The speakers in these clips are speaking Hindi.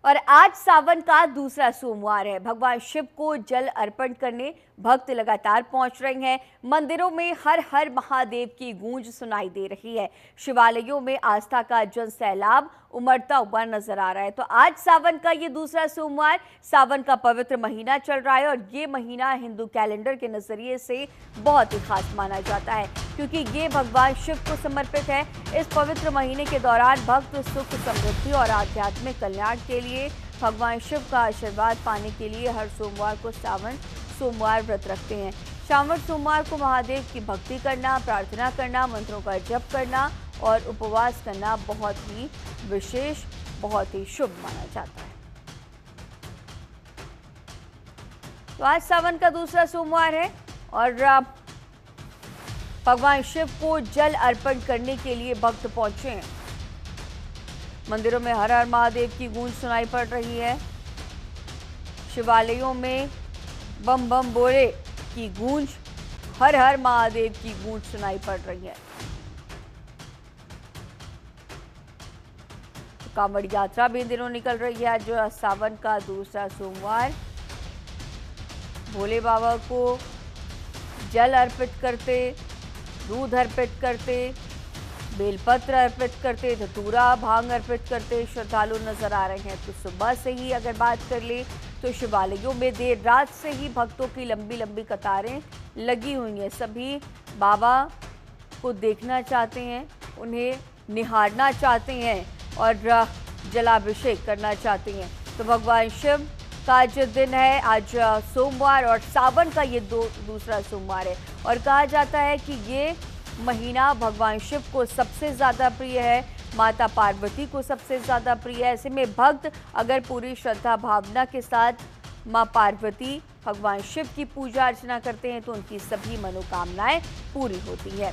और आज सावन का दूसरा सोमवार है। भगवान शिव को जल अर्पण करने भक्त लगातार पहुंच रहे हैं। मंदिरों में हर हर महादेव की गूंज सुनाई दे रही है। शिवालयों में आस्था का जन सैलाब उमड़ता हुआ नजर आ रहा है। तो आज सावन का ये दूसरा सोमवार, सावन का पवित्र महीना चल रहा है और ये महीना हिंदू कैलेंडर के नजरिए से बहुत ही खास माना जाता है, क्योंकि ये भगवान शिव को समर्पित है। इस पवित्र महीने के दौरान भक्त सुख, समृद्धि और आध्यात्मिक कल्याण के लिए भगवान शिव का आशीर्वाद पाने के लिए हर सोमवार को सावन सोमवार व्रत रखते हैं। श्रावण सोमवार को महादेव की भक्ति करना, प्रार्थना करना, मंत्रों का जप करना और उपवास करना बहुत ही विशेष, बहुत ही शुभ माना जाता है। तो आज सावन का दूसरा सोमवार है और भगवान शिव को जल अर्पण करने के लिए भक्त पहुंचे हैं। मंदिरों में हर हर महादेव की गूंज सुनाई पड़ रही है। शिवालयों में बम बम बोले की गूंज, हर हर महादेव की गूंज सुनाई पड़ रही है। कांवड़ यात्रा भी इन दिनों निकल रही है। जो सावन का दूसरा सोमवार भोले बाबा को जल अर्पित करते, दूध अर्पित करते, बेलपत्र अर्पित करते, धतूरा भांग अर्पित करते श्रद्धालु नजर आ रहे हैं। तो सुबह से ही अगर बात कर ले तो शिवालयों में देर रात से ही भक्तों की लंबी लंबी कतारें लगी हुई हैं। सभी बाबा को देखना चाहते हैं, उन्हें निहारना चाहते हैं और जलाभिषेक करना चाहते हैं। तो भगवान शिव का जो दिन है आज सोमवार और सावन का ये दूसरा सोमवार है और कहा जाता है कि ये महीना भगवान शिव को सबसे ज़्यादा प्रिय है, माता पार्वती को सबसे ज़्यादा प्रिय है। ऐसे में भक्त अगर पूरी श्रद्धा भावना के साथ माँ पार्वती, भगवान शिव की पूजा अर्चना करते हैं तो उनकी सभी मनोकामनाएं पूरी होती है।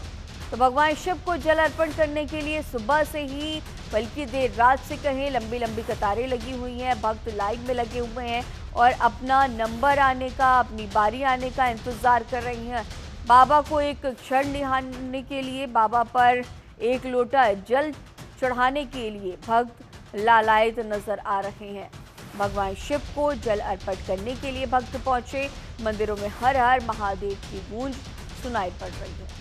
तो भगवान शिव को जल अर्पण करने के लिए सुबह से ही, बल्कि देर रात से कहें, लंबी लंबी कतारें लगी हुई हैं। भक्त लाइन में लगे हुए हैं और अपना नंबर आने का, अपनी बारी आने का इंतजार कर रही हैं। बाबा को एक क्षण निहारने के लिए, बाबा पर एक लोटा जल चढ़ाने के लिए भक्त लालायित नजर आ रहे हैं। भगवान शिव को जल अर्पण करने के लिए भक्त पहुंचे। मंदिरों में हर हर महादेव की गूंज सुनाई पड़ रही है।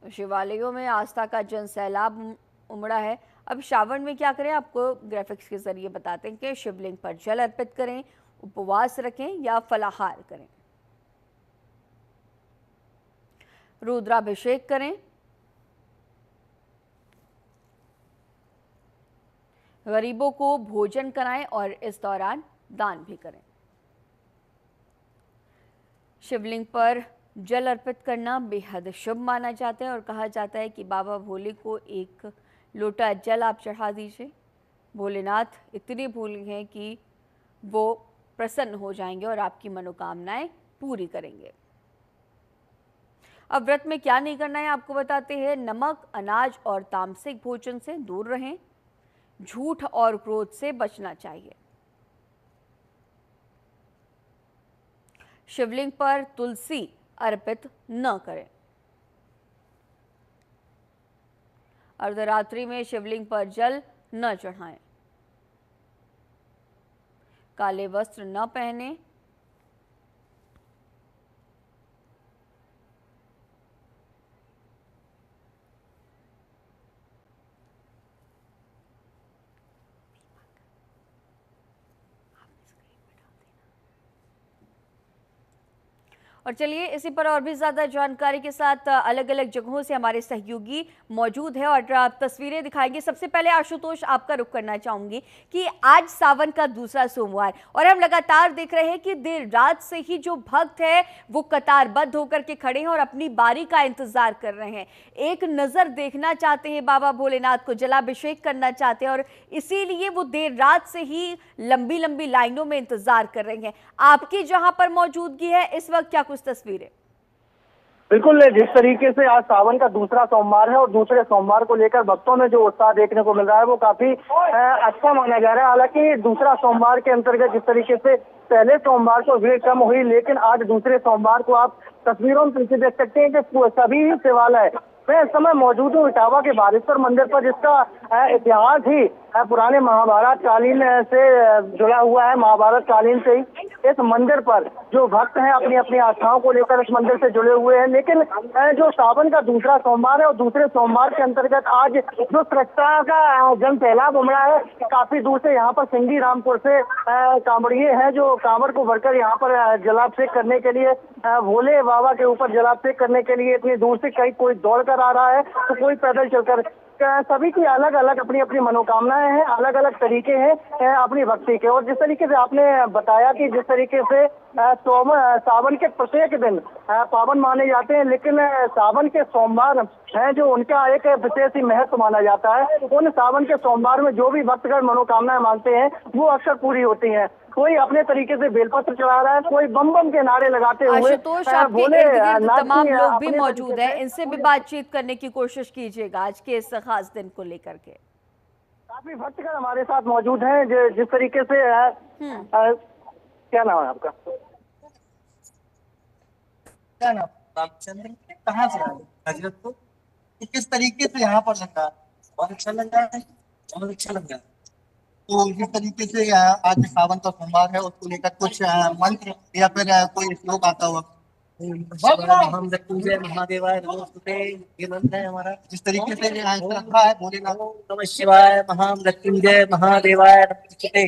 शिवालयों में आस्था का जन सैलाब उमड़ा है। अब श्रावण में क्या करें, आपको ग्राफिक्स के जरिए बताते हैं कि शिवलिंग पर जल अर्पित करें, उपवास रखें या फलाहार करें, रुद्राभिषेक करें, गरीबों को भोजन कराएं और इस दौरान दान भी करें। शिवलिंग पर जल अर्पित करना बेहद शुभ माना जाता है और कहा जाता है कि बाबा भोले को एक लोटा जल आप चढ़ा दीजिए। भोलेनाथ इतने भोले हैं कि वो प्रसन्न हो जाएंगे और आपकी मनोकामनाएं पूरी करेंगे। अब व्रत में क्या नहीं करना है आपको बताते हैं। नमक, अनाज और तामसिक भोजन से दूर रहें। झूठ और क्रोध से बचना चाहिए। शिवलिंग पर तुलसी अर्पित न करें। अर्धरात्रि में शिवलिंग पर जल न चढ़ाएं। काले वस्त्र न पहने। और चलिए इसी पर और भी ज़्यादा जानकारी के साथ अलग अलग जगहों से हमारे सहयोगी मौजूद है और तस्वीरें दिखाएंगे। सबसे पहले आशुतोष, आपका रुख करना चाहूंगी कि आज सावन का दूसरा सोमवार और हम लगातार देख रहे हैं कि देर रात से ही जो भक्त है वो कतारबद्ध होकर के खड़े हैं और अपनी बारी का इंतजार कर रहे हैं। एक नज़र देखना चाहते हैं बाबा भोलेनाथ को, जलाभिषेक करना चाहते हैं और इसीलिए वो देर रात से ही लंबी लंबी लाइनों में इंतजार कर रहे हैं। आपकी जहां पर मौजूदगी है इस वक्त क्या कुछ तस्वीरें? बिल्कुल, जिस तरीके से आज सावन का दूसरा सोमवार है और दूसरे सोमवार को लेकर भक्तों में जो उत्साह देखने को मिल रहा है वो काफी अच्छा माना जा रहा है। हालांकि दूसरा सोमवार के अंतर्गत जिस तरीके से पहले सोमवार को भीड़ कम हुई, लेकिन आज दूसरे सोमवार को आप तस्वीरों में पीछे देख सकते हैं कि सभी शिवालय, मैं इस समय मौजूद हूँ इटावा के बालेश्वर मंदिर पर, जिसका इतिहास ही पुराने महाभारत कालीन से जुड़ा हुआ है। महाभारत कालीन से ही इस मंदिर पर जो भक्त हैं अपनी अपनी आस्थाओं को लेकर इस मंदिर से जुड़े हुए हैं। लेकिन जो सावन का दूसरा सोमवार है और दूसरे सोमवार के अंतर्गत आज जो सुरक्षा का जन सैलाब उमड़ा है, काफी दूर से यहाँ पर सिंगी रामपुर से कांवड़िए हैं जो कांवड़ को भरकर यहाँ पर जलाभिषेक करने के लिए, भोले बाबा के ऊपर जलाभिषेक करने के लिए इतनी दूर से कहीं कोई दौड़ कर आ रहा है तो कोई पैदल चलकर। सभी की अलग अलग अपनी अपनी मनोकामनाएं हैं, अलग अलग तरीके हैं अपनी भक्ति के। और जिस तरीके से आपने बताया कि जिस तरीके से सावन के प्रत्येक दिन पावन माने जाते हैं, लेकिन सावन के सोमवार हैं जो उनका एक विशेष ही महत्व माना जाता है। उन सावन के सोमवार में जो भी भक्तगण मनोकामनाएं मांगते हैं वो अक्सर पूरी होती हैं। कोई अपने तरीके से बेलपत्र चढ़ा रहा है, कोई बम बम के नारे लगाते हुए आशुतोष, आपके इर्द-गिर्द तमाम लोग भी मौजूद हैं, इनसे भी बातचीत करने की कोशिश कीजिएगा आज के इस खास दिन को लेकर के। काफी भक्तगण हमारे साथ मौजूद हैं जिस तरीके से क्या नाम है आपका? क्या नाम? रामचंद्र। कहाँ से आए? हजरतपुर। किस तरीके से यहाँ पर लग रहा है? बहुत अच्छा लग रहा है, बहुत अच्छा लग रहा है। तो जिस तरीके से आज सावन का सोमवार है उसको लेकर कुछ मंत्र या फिर कोई श्लोक आता हुआ? हम जय महादेवाय नमोस्तुते, ये मंत्र है हमारा। जिस तरीके से रखा है भोलेनाथ, नमः शिवाय महामृत्युंजय महादेवाय नमोस्तुते।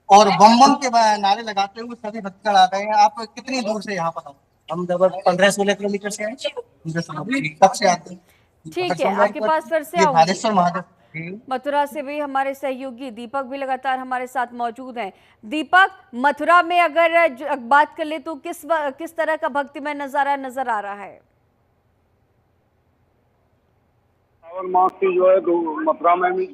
और बम बम के नारे लगाते हुए सभी भक्तगण आ गए हैं। आप कितनी दूर से यहाँ पर? हम लगभग 15-16 किलोमीटर से आए। कब से आते हैं? ठीक है, आपके पास फिर से बालेश्वर महादेव। मथुरा से भी हमारे सहयोगी दीपक भी लगातार हमारे साथ मौजूद हैं। दीपक, मथुरा में अगर बात कर ले तो किस तरह का भक्तिमय नजारा नजर आ रहा है? सावन मास की जो है मथुरा में भी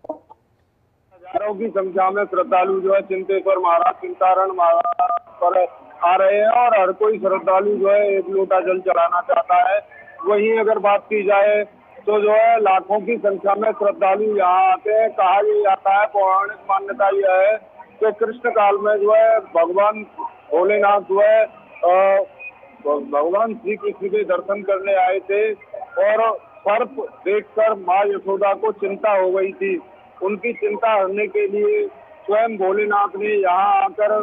हजारों की संख्या में श्रद्धालु जो है चिंतेश्वर महाराज, चिंतारण महाराज पर आ रहे हैं और हर कोई श्रद्धालु जो है एक लोटा जल चढ़ाना चाहता है। वहीं अगर बात की जाए तो जो है लाखों की संख्या में श्रद्धालु यहाँ आते हैं। कहा यह जाता है, पौराणिक मान्यता यह है कि कृष्ण काल में जो है भगवान भोलेनाथ जो है भगवान श्री कृष्ण के दर्शन करने आए थे और सर्प देखकर माँ यशोदा को चिंता हो गई थी। उनकी चिंता हरने के लिए स्वयं भोलेनाथ ने यहाँ आकर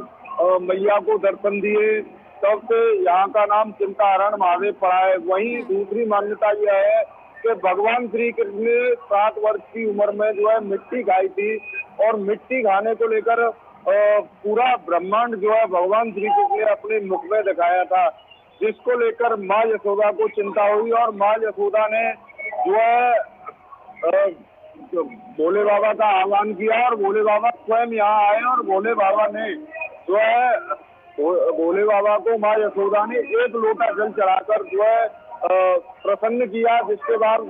मैया को दर्शन दिए, तब से यहाँ का नाम चिंताहरण महादेव पड़ा है। वहीं दूसरी मान्यता यह है कि भगवान श्री कृष्ण ने 7 वर्ष की उम्र में जो है मिट्टी खाई थी और मिट्टी खाने को लेकर पूरा ब्रह्मांड जो है भगवान श्री कृष्ण ने अपने मुख में दिखाया था, जिसको लेकर माँ यशोदा को चिंता हुई और माँ यशोदा ने जो है भोले बाबा का आह्वान किया और भोले बाबा स्वयं यहाँ आए और भोले बाबा ने जो है भोले बाबा को माँ यशोदा ने एक लोटा जल चढ़ाकर जो है प्रसन्न किया। जिसके बाद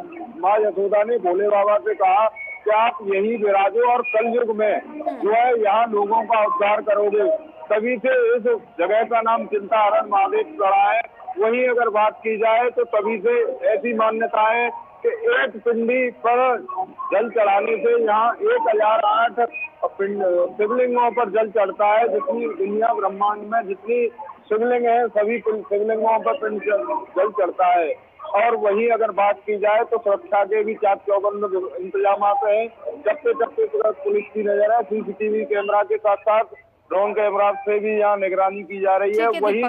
माँ यशोदा ने भोले बाबा से कहा कि आप यही विराजो और कलयुग में जो है यहाँ लोगों का उद्धार करोगे। तभी से इस जगह का नाम चिंताहरण महादेव पड़ा है। वहीं अगर बात की जाए तो तभी से ऐसी मान्यता है कि एक पिंडी पर जल चढ़ाने से यहाँ 1008 शिवलिंगों पर जल चढ़ता है। जितनी दुनिया ब्रह्मांड में जितनी शिवलिंग है सभी शिवलिंगों पर जल चढ़ता है। और वहीं अगर बात की जाए तो सुरक्षा के भी चाक चौबंद इंतजाम हैं। जबते पुलिस की नजर है, CCTV कैमरा के साथ साथ ड्रोन कैमरा से भी यहाँ निगरानी की जा रही है। वही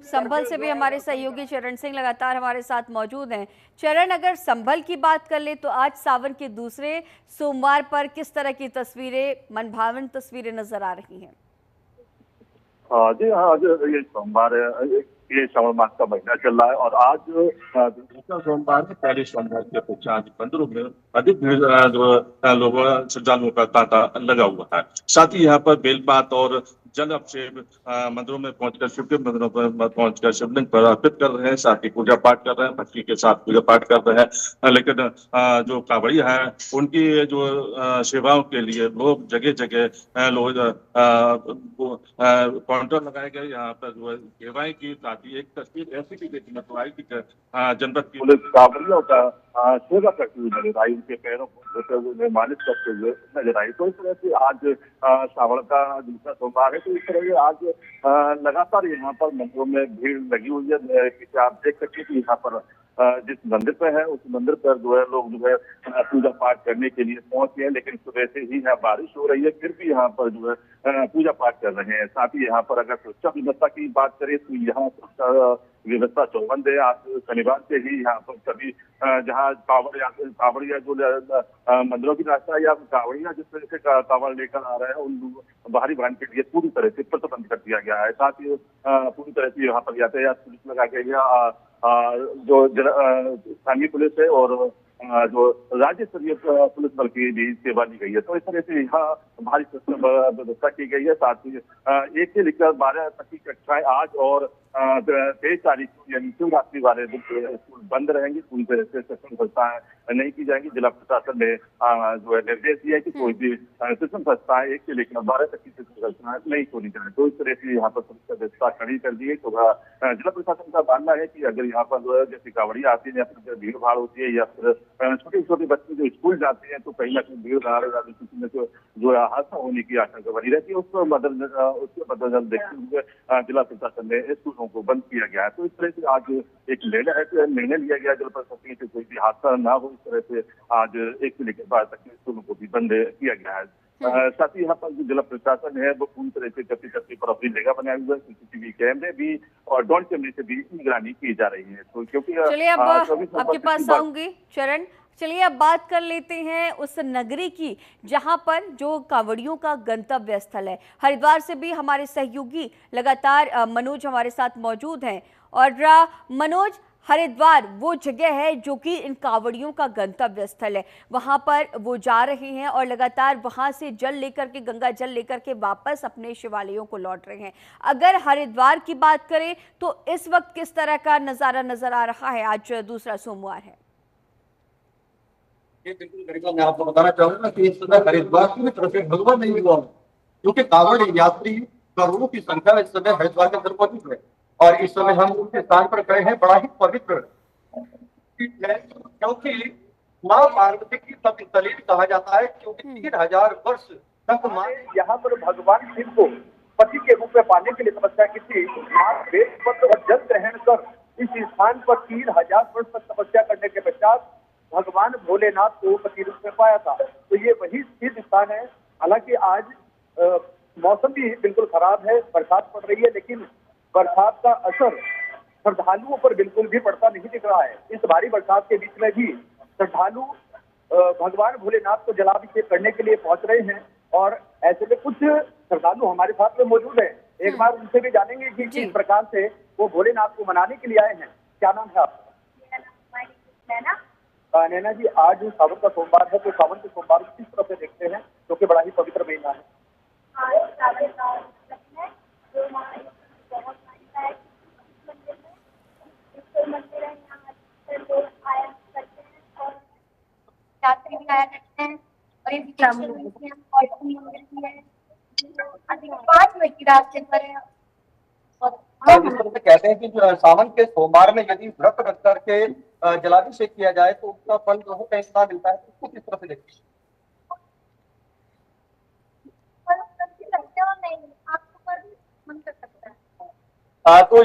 संभल से भी हमारे सहयोगी चरण सिंह लगातार हमारे साथ मौजूद हैं। चरण, अगर संभल की बात कर ले तो आज सावन के दूसरे सोमवार पर किस तरह की तस्वीरें, मनभावन तस्वीरें नजर आ रही हैं? जी हाँ, आज ये सोमवार है, ये श्रावण मास का महीना चल रहा है और आज दूसरा सोमवार है। पहले सोमवार के अपेक्षा आज मंदिरों में अधिक भीड़ लोगों श्रद्धालुओं का तांता लगा हुआ है। साथ ही यहाँ पर बेलपात और जल अभिषेक मंदिरों में पहुंचकर, शिव के मंदिरों पर पहुंचकर शिवलिंग पर अर्पित कर रहे हैं, साथ ही पूजा पाठ कर रहे हैं, भक्ति के साथ पूजा पाठ कर रहे हैं। लेकिन जो कांवड़िया है उनकी जो सेवाओं के लिए लोग जगह जगह लोग काउंटर लगाए गए। यहाँ पर जो है सेवाएं की, साथ ही एक तस्वीर ऐसी भी देखने को आई कि जनपद की पुलिस कांवड़ियों का सेवा करती हुई नजर आई, उनके पैरों को धोते हुए, मालिश करते हुए नजर आई। तो इस तरह से आज श्रावण का दूसरा सोमवार है, तो इस तरह से आज लगातार यहाँ पर मंदिरों में भीड़ लगी हुई है। पीछे आप देख सकते हैं कि यहाँ पर जिस मंदिर पे है उस मंदिर पर जो है लोग जो है पूजा पाठ करने के लिए पहुंचे हैं, लेकिन सुबह से ही यहाँ बारिश हो रही है, फिर भी यहाँ पर जो है पूजा पाठ कर रहे हैं। साथ ही यहाँ पर अगर सुरक्षा व्यवस्था की बात करें तो यहाँ सुरक्षा व्यवस्था चौबंद है। आज शनिवार से ही यहाँ पर सभी जहाँ कांवड़िया जो मंदिरों की रास्ता या कांवड़िया जिस तरह से कांवड़ लेकर आ रहे हैं उन बाहरी वाहन के लिए पूरी तरह से प्रतिबंध कर दिया गया है। साथ ही पूरी तरह से यहाँ पर यातायात पुलिस लगा के जो स्थानीय पुलिस है और जो राज्य स्तरीय पुलिस बल की भी सेवा ली गई है। तो इस तरह से यहाँ भारी व्यवस्था की गई है। साथ ही 1 से लेकर 12 तक की कक्षाएं आज और 23 तारीख को यानी शिवरात्रि वाले दिन स्कूल बंद रहेंगे। पूरी तरह से शिक्षण संस्थाएं नहीं की जाएंगी। जिला प्रशासन ने जो है निर्देश दिया है कि कोई भी शिक्षण संस्थाएं 1 से लेकर 12 तक की शिक्षण संस्थाएं नहीं खोली जाए। तो इस तरह से यहाँ पर सुरक्षा व्यवस्था खड़ी कर दी है। तो जिला प्रशासन का मानना है कि अगर यहाँ पर जैसे कांवड़िया आती है या फिर भीड़ भाड़ होती है या फिर छोटे छोटे बच्चे जो स्कूल जाते हैं तो कहीं ना कहीं भीड़ भाड़ में जो हादसा होने की आशंका बनी रहती है। उसके मद्देनजर देखते हुए जिला प्रशासन ने स्कूलों को बंद किया गया है। तो इस तरह से आज एक निर्णय लिया गया जिला प्रशासन से कोई भी हादसा ना हो। इस तरह से आज 1 से लेकर 12 तक स्कूलों को भी बंद किया गया है। साथ ही यहाँ पर जो जिला प्रशासन है वो पूरी तरह से चप्पी पर अपनी जगह बनाए हुए सीसीटीवी कैमरे भी और ड्रोन कैमरे से भी निगरानी की जा रही है। तो क्योंकि चलिए अब आपके पास आऊंगी चरण। चलिए अब बात कर लेते हैं उस नगरी की जहां पर जो कांवड़ियों का गंतव्य स्थल है। हरिद्वार से भी हमारे सहयोगी लगातार मनोज हमारे साथ मौजूद हैं। और मनोज, हरिद्वार वो जगह है जो कि इन कांवड़ियों का गंतव्य स्थल है, वहां पर वो जा रहे हैं और लगातार वहां से जल लेकर के, गंगा जल लेकर के वापस अपने शिवालयों को लौट रहे हैं। अगर हरिद्वार की बात करें तो इस वक्त किस तरह का नजारा नजर आ रहा है? आज दूसरा सोमवार है। ये बिल्कुल गरिमा, मैं आपको बताना चाहूंगा कि इस समय हरिद्वार की तरफ से भगवान नहीं हुआ क्योंकि कांवड़ यात्री करोड़ों की संख्या में इस समय हरिद्वार के अंदर मौजूद है। और इस समय हम उनके स्थान पर खड़े हैं। बड़ा ही पवित्र है क्योंकि मां पार्वती की तपस्थली कहा जाता है क्योंकि 3000 वर्ष तक मां यहाँ पर भगवान शिव को पति के रूप में पाने के लिए तपस्या की थी। बेलपत्र और जल ग्रहण कर इस स्थान पर 3000 वर्ष तक तपस्या करने के पश्चात भगवान भोलेनाथ को पति रूप में पाया था। तो ये वही स्थित स्थान है। हालांकि आज मौसम भी बिल्कुल खराब है, बरसात पड़ रही है, लेकिन बरसात का असर श्रद्धालुओं पर बिल्कुल भी पड़ता नहीं दिख रहा है। इस भारी बरसात के बीच में भी श्रद्धालु भगवान भोलेनाथ को जलाभिषेक करने के लिए पहुंच रहे हैं और ऐसे में कुछ श्रद्धालु हमारे साथ में मौजूद है। एक बार उनसे भी जानेंगे कि किस प्रकार से वो भोलेनाथ को मनाने के लिए आए हैं। क्या नाम है आपका? नैना जी, आज सावन का सोमवार है, तो सावन के सोमवार को किस तरह से देखते हैं क्योंकि बड़ा ही पवित्र महीना है? यात्री भी आया करते हैं और ये ग्रामीण अधिक 5 मिनट की रास्ते पर है। जिस तरह से कहते हैं कि सावन के सोमवार में यदि व्रत रख करके जलाभिषेक किया जाए तो उसका फल जो है कैसा मिलता है, उसको किस तरह से देखते हैं? तो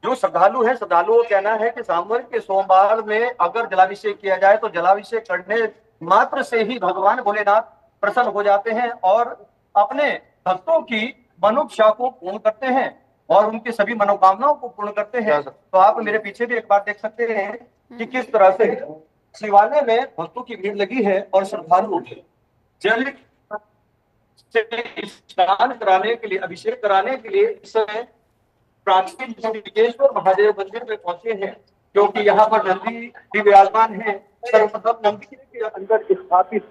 जो श्रद्धालु है, श्रद्धालुओं का कहना है कि सावन के सोमवार में अगर जलाभिषेक किया जाए तो जलाभिषेक करने मात्र से ही भगवान भोलेनाथ प्रसन्न हो जाते हैं और अपने भक्तों की मनोकामना को पूर्ण करते हैं और उनकी सभी मनोकामनाओं को पूर्ण करते हैं। तो आप मेरे पीछे भी एक बार देख सकते हैं कि किस तरह से शिवालय में भक्तों की भीड़ लगी है और श्रद्धालु जल से स्नान कराने के लिए, अभिषेक कराने के लिए इस समय प्राचीन ऋषिकेश्वर महादेव मंदिर में पहुंचे हैं क्योंकि यहाँ पर नंदी भी विराजमान है। सर्वप्रथम नंदी के अंदर स्थापित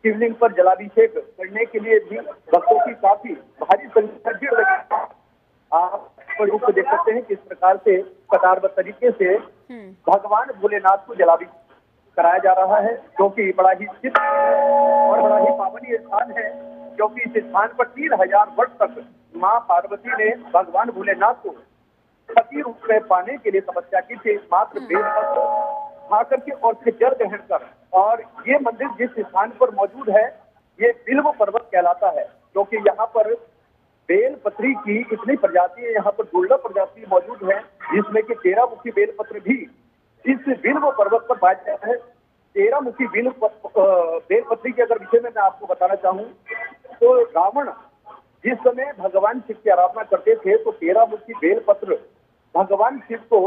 शिवलिंग पर जलाभिषेक करने के लिए भी भक्तों की काफी भारी संख्या स्पष्ट रूप से देख सकते हैं किस प्रकार से कतारबद्ध तरीके से भगवान भोलेनाथ को जलाभिषेक कराया जा रहा है, जो कि बड़ा ही सिद्ध और बड़ा ही पावनीय स्थान है, क्योंकि इस स्थान पर 3000 वर्ष तक माँ पार्वती ने भगवान भोलेनाथ को पति रूप में पाने के लिए तपस्या की थी, मात्र बेलपत्र खा करके और फिर जल ग्रहण कर। और ये मंदिर जिस स्थान पर मौजूद है ये बिल्व पर्वत कहलाता है, क्योंकि यहाँ पर बेलपत्री की इतनी प्रजाति यहाँ पर दुर्लभ प्रजाति मौजूद है, जिसमें कि 13 मुखी बेलपत्र भी इस बिल्व पर्वत पर पाया जाता है। 13 मुखी बेलपत्री के अगर विषय में मैं आपको बताना चाहूँ तो रावण जिस समय भगवान शिव की आराधना करते थे तो 13 मुखी बेलपत्र भगवान शिव को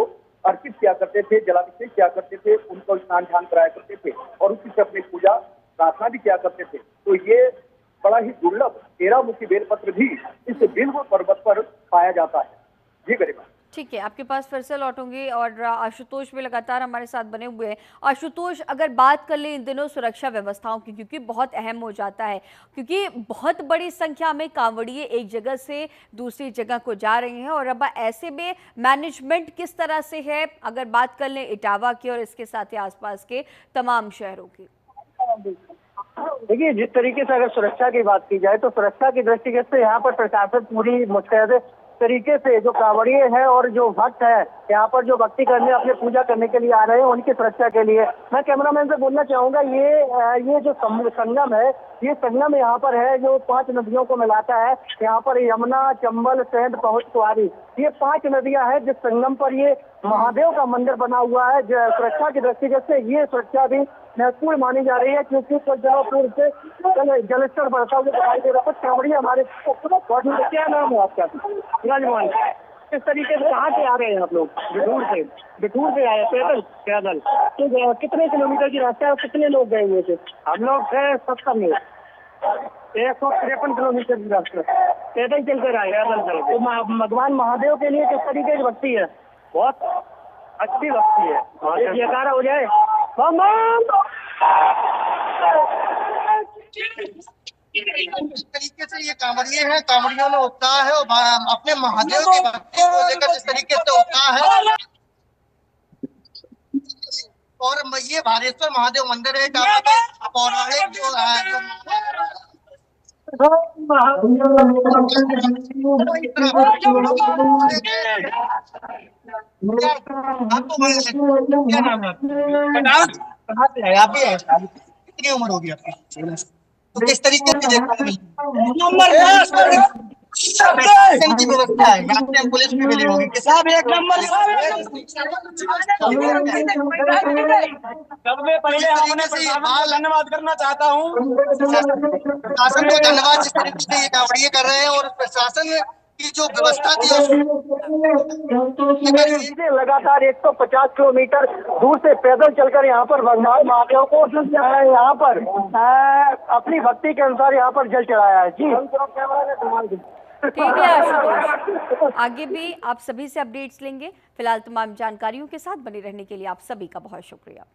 अर्पित किया करते थे, जलाभिषेक किया करते थे, उनको स्नान ध्यान कराया करते थे और उसी से अपनी पूजा प्रार्थना भी किया करते थे। तो ये बड़ा ही दुर्लभ 13 मुखी बेलपत्र भी इस बिल्व पर्वत पर पाया जाता है। जी गरिमा। ठीक है, आपके पास फिर से लौटूंगी और आशुतोष भी लगातार हमारे साथ बने हुए हैं। आशुतोष, अगर बात कर लें इन दिनों सुरक्षा व्यवस्थाओं की, क्योंकि बहुत अहम हो जाता है, क्योंकि बहुत बड़ी संख्या में कांवड़िए एक जगह से दूसरी जगह को जा रहे हैं और अब ऐसे में मैनेजमेंट किस तरह से है, अगर बात कर लें इटावा की और इसके साथ ही आसपास के तमाम शहरों की? देखिए, जिस तरीके से अगर सुरक्षा की बात की जाए तो सुरक्षा की दृष्टिगत से यहाँ पर प्रशासन पूरी मुस्तैद तरीके से जो कांवड़िए हैं और जो भक्त है यहाँ पर जो भक्ति करने अपने पूजा करने के लिए आ रहे हैं उनकी सुरक्षा के लिए मैं कैमरामैन से बोलना चाहूंगा ये जो संगम है, ये संगम यहाँ पर है जो 5 नदियों को मिलाता है। यहाँ पर यमुना, चंबल, सेंध, पहुंच, कुआरी, ये 5 नदियां हैं जिस संगम पर ये महादेव का मंदिर बना हुआ है। सुरक्षा की दृष्टिगत से ये सुरक्षा भी महत्वपूर्ण मानी जा रही है, क्योंकि कुछ दिनों पूर्व से जलस्तर बढ़ता हुआ दिखाई दे रहा है। कुछ कांवड़िए हमारे क्या नाम है आपका? राजमान, इस तरीके से कहाँ से आ रहे हैं आप लोग? बिठूर से आए पैदल तो कितने किलोमीटर की रास्ता है और कितने लोग गए हुए थे? हम लोग थे 70 लोग, 153 किलोमीटर की रास्ता पैदल चल कर आए। तो भगवान महादेव के लिए किस तरीके की भक्ति है? बहुत अच्छी भक्ति है। जयकारा हो जाए। इस तरीके से ये कांवड़िए हैं, कांवड़ियों में उत्साह है और अपने महादेव की भक्ति को लेकर जिस तरीके से उत्साह है। और ये भारेश्वर महादेव मंदिर है जहाँ पे पौराणिक जो क्या नाम है कहाँ से है? आप ही है? कितनी उम्र होगी आपकी? तो किस तरीके से प्रशासन की व्यवस्था है? यहाँ पे पुलिस भी मिली होगी। साहब एक नंबर सबसे पहले अपने धन्यवाद करना चाहता हूँ प्रशासन को धन्यवाद जिस तरीके से ये कांवड़िए कर रहे हैं और प्रशासन की जो व्यवस्था थी लगातार 150 किलोमीटर दूर से पैदल चलकर यहाँ पर भगवान महादेव को यहाँ पर अपनी भक्ति के अनुसार यहाँ पर जल चढ़ाया है। जी ठीक है आशुतोष, आगे भी आप सभी से अपडेट्स लेंगे। फिलहाल तमाम जानकारियों के साथ बने रहने के लिए आप सभी का बहुत शुक्रिया।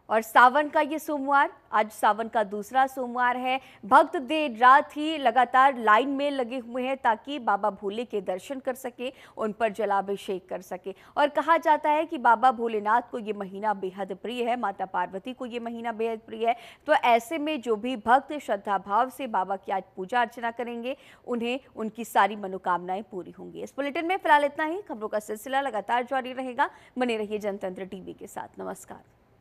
और सावन का ये सोमवार, आज सावन का दूसरा सोमवार है। भक्त देर रात ही लगातार लाइन में लगे हुए हैं ताकि बाबा भोले के दर्शन कर सके, उन पर जलाभिषेक कर सके। और कहा जाता है कि बाबा भोलेनाथ को ये महीना बेहद प्रिय है, माता पार्वती को ये महीना बेहद प्रिय है। तो ऐसे में जो भी भक्त श्रद्धा भाव से बाबा की आज पूजा अर्चना करेंगे, उन्हें उनकी सारी मनोकामनाएं पूरी होंगी। इस बुलेटिन में फिलहाल इतना ही। खबरों का सिलसिला लगातार जारी रहेगा। बने रहिए जनतंत्र टीवी के साथ। नमस्कार।